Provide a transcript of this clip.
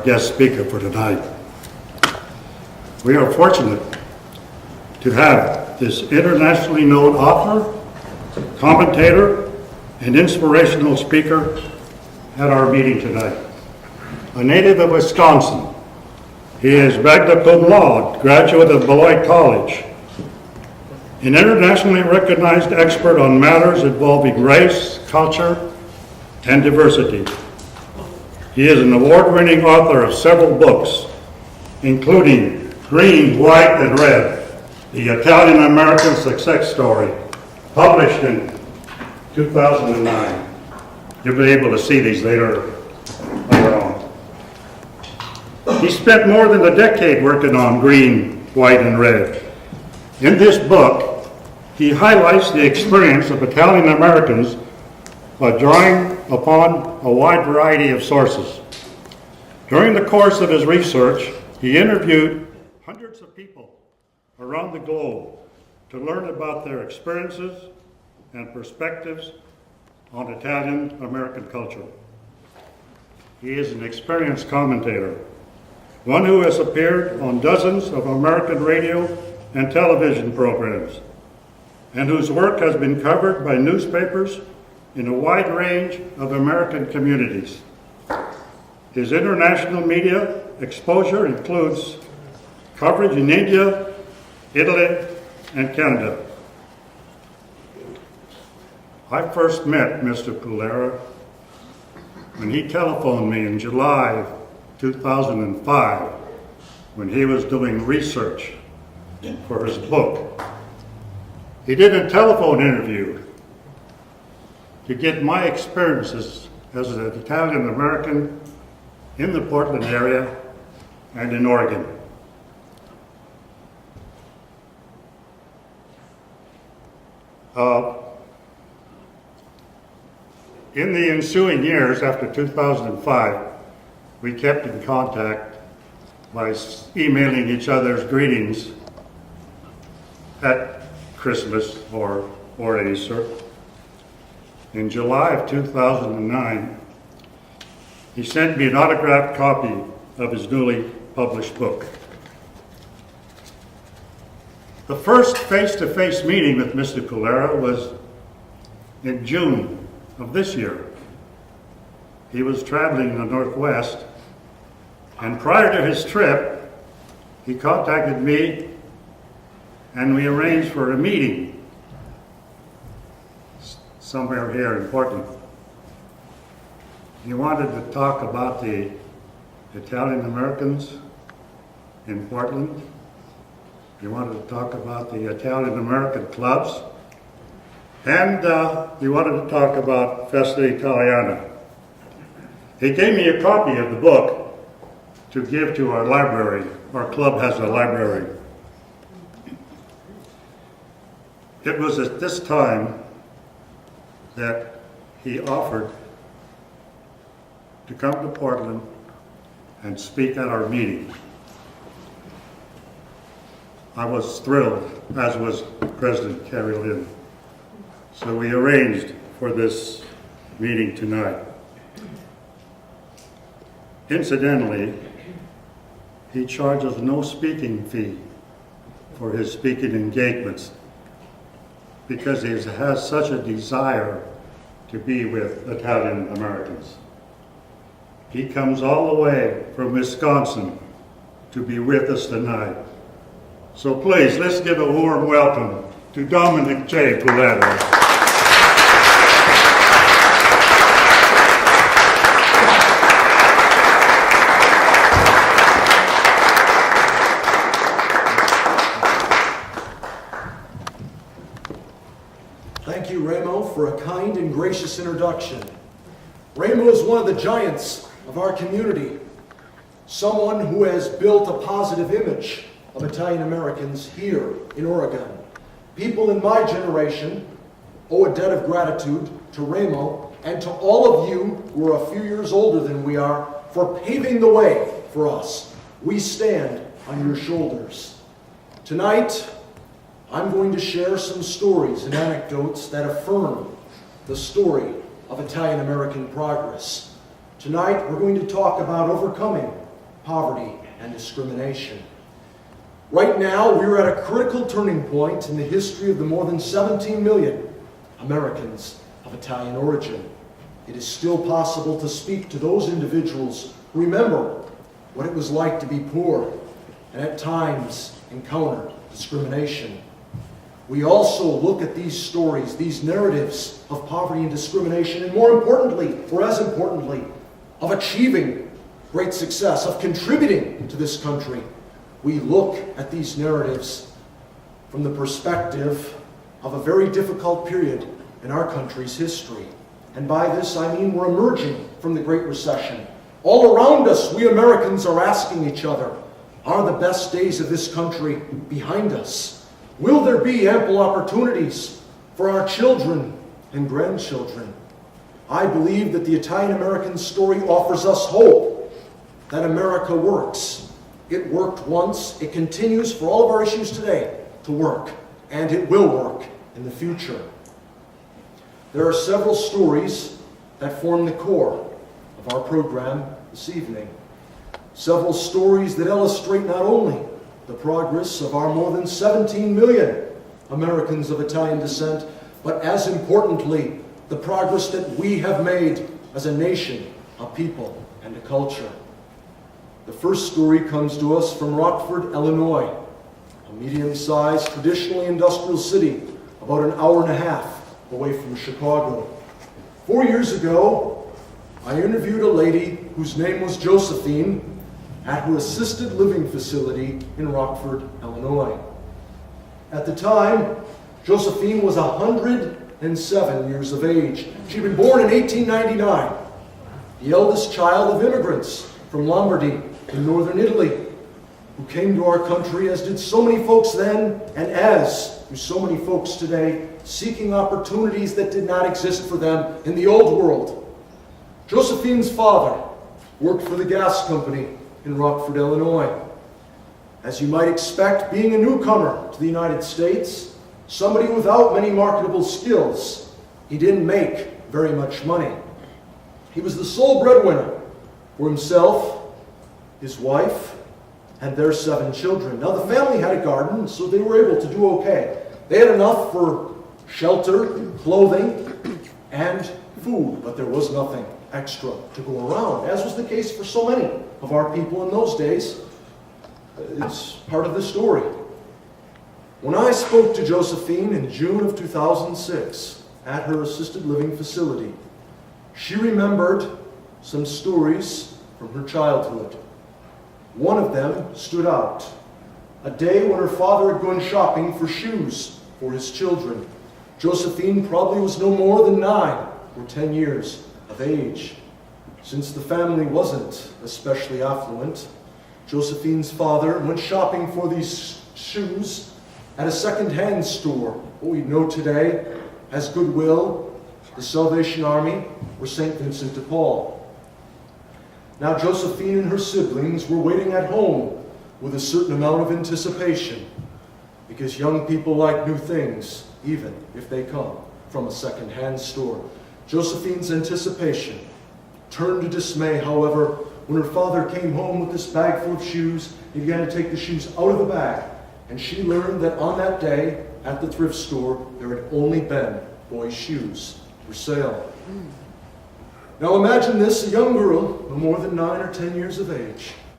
guest speaker for tonight. We are fortunate to have this internationally known author, commentator, and inspirational speaker at our meeting tonight. A native of Wisconsin, he is magna cum laude, graduate of Beloit College, an internationally recognized expert on matters involving race, culture, and diversity. He is an award-winning author of several books, including Green, White, and Red, the Italian-American Success Story, published in 2009. You'll be able to see these later on. He spent more than a decade working on Green, White, and Red. In this book, he highlights the experience of Italian Americans by drawing upon a wide variety of sources. During the course of his research, he interviewed hundreds of people around the globe to learn about their experiences and perspectives on Italian American culture. He is an experienced commentator, one who has appeared on dozens of American radio and television programs, and whose work has been covered by newspapers in a wide range of American communities. His international media exposure includes coverage in India, Italy, and Canada. I first met Mr. Pulera when he telephoned me in July of 2005 when he was doing research for his book. He did a telephone interview to get my experiences as an Italian American in the Portland area and in Oregon. In the ensuing years after 2005, we kept in contact by emailing each other's greetings at Christmas or Easter. In July of 2009, he sent me an autographed copy of his newly published book. The first face-to-face meeting with Mr. Pulera was in June of this year. He was traveling in the Northwest, and prior to his trip, he contacted me and we arranged for a meeting somewhere here in Portland. He wanted to talk about the Italian Americans in Portland. He wanted to talk about the Italian American clubs. And he wanted to talk about Festa Italiana. He gave me a copy of the book to give to our library. Our club has a library. It was at this time that he offered to come to Portland and speak at our meeting. I was thrilled, as was President Carrie Lynn. So we arranged for this meeting tonight. Incidentally, he charges no speaking fee for his speaking engagements because he has such a desire to be with Italian Americans. He comes all the way from Wisconsin to be with us tonight. So please, let's give a warm welcome to Dominic J. Pulera. Thank you, Ramo, for a kind and gracious introduction. Ramo is one of the giants of our community, someone who has built a positive image of Italian Americans here in Oregon. People in my generation owe a debt of gratitude to Ramo and to all of you who are a few years older than we are for paving the way for us. We stand on your shoulders. Tonight, I'm going to share some stories and anecdotes that affirm the story of Italian American progress. Tonight, we're going to talk about overcoming poverty, and discrimination. Right now, we're at a critical turning point in the history of the more than 17 million Americans of Italian origin. It is still possible to speak to those individuals who remember what it was like to be poor and at times encounter discrimination. We also look at these stories, these narratives of poverty and discrimination, and more importantly, or as importantly, of achieving great success, of contributing to this country. We look at these narratives from the perspective of a very difficult period in our country's history. And by this I mean we're emerging from the Great Recession. All around us, we Americans are asking each other, are the best days of this country behind us? Will there be ample opportunities for our children and grandchildren? I believe that the Italian-American story offers us hope that America works. It worked once, it continues for all of our issues today to work, and it will work in the future. There are several stories that form the core of our program this evening. Several stories that illustrate not only the progress of our more than 17 million Americans of Italian descent, but as importantly, the progress that we have made as a nation, a people, and a culture. The first story comes to us from Rockford, Illinois, a medium-sized, traditionally industrial city, about an hour and a half away from Chicago. 4 years ago, I interviewed a lady whose name was Josephine at her assisted living facility in Rockford, Illinois. At the time, Josephine was 107 years of age. She'd been born in 1899, the eldest child of immigrants from Lombardy in northern Italy, who came to our country, as did so many folks then, and as do so many folks today, seeking opportunities that did not exist for them in the old world. Josephine's father worked for the gas company in Rockford, Illinois. As you might expect, being a newcomer to the United States, somebody without many marketable skills, he didn't make very much money. He was the sole breadwinner for himself, his wife, and their 7 children. Now, the family had a garden, so they were able to do okay. They had enough for shelter, clothing, and food, but there was nothing extra to go around, as was the case for so many of our people in those days. It's part of the story. When I spoke to Josephine in June of 2006 at her assisted living facility, she remembered some stories from her childhood. One of them stood out. A day when her father had gone shopping for shoes for his children. Josephine probably was no more than 9 or 10 years of age. Since the family wasn't especially affluent, Josephine's father went shopping for these shoes at a second-hand store, what we know today as Goodwill, the Salvation Army, or St. Vincent de Paul. Now Josephine and her siblings were waiting at home with a certain amount of anticipation, because young people like new things, even if they come from a second-hand store. Josephine's anticipation turned to dismay, however, when her father came home with this bag full of shoes. He began to take the shoes out of the bag, and she learned that on that day at the thrift store there had only been boys' shoes for sale. Now imagine this, a young girl, no more than 9 or 10 years of age,